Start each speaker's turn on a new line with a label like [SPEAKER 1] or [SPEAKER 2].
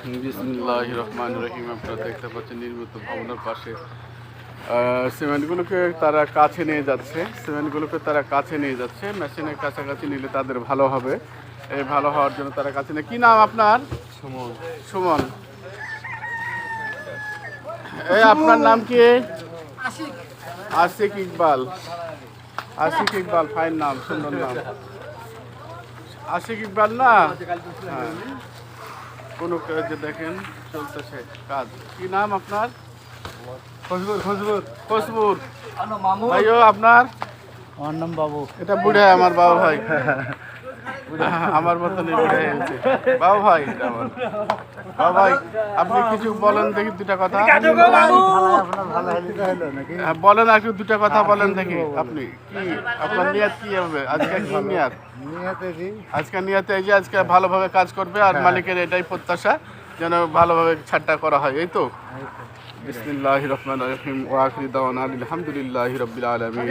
[SPEAKER 1] বিসমিল্লাহির রহমানির রহিম। আপনারা দেখতে পাচ্ছেন নির্মিত ভবনের পাশে সিমেন্টগুলোকে তারা কাছে নিয়ে যাচ্ছে মেশিনের কাছাকাছি নিলে তাদের ভালো হবে। এই ভালো হওয়ার জন্য তারা কাছে নিয়ে, কি নাম আপনার? সুমন। সুমন, এই আপনার নাম কি? আশিক ইকবাল। আশিক ইকবাল, ফাইন নাম, সুন্দর নাম। আশিক ইকবাল না? হ্যাঁ, কোনো কাজে দেখেন চলতেছে কাজ। কি নাম আপনার? খসবুর। ভাইও আপনার?
[SPEAKER 2] আমার নাম বাবু।
[SPEAKER 1] এটা বুড়া, আমার বাবা ভাই। আমার মতনই বুড়া হয়েছে বাবা ভাই। বাবা ভাই, আপনি কিছু বলেন দেখি, দুটা কথা বলেন, একটু দুটা কথা বলেন দেখি। আপনি কি, আপনার নিয়ত কি হবে আজকে? কি নিয়ত? আজকে নিয়তে এই যে আজকে ভালোভাবে কাজ করবে, আর মালিকের এটাই প্রত্যাশা যেন ভালোভাবে ছাড়টা করা হয়, এই তো। বিসমিল্লাহির রহমানির রহিম ওয়া আখিরু দাওয়ানা আলহামদুলিল্লাহি রাব্বিল আলামিন।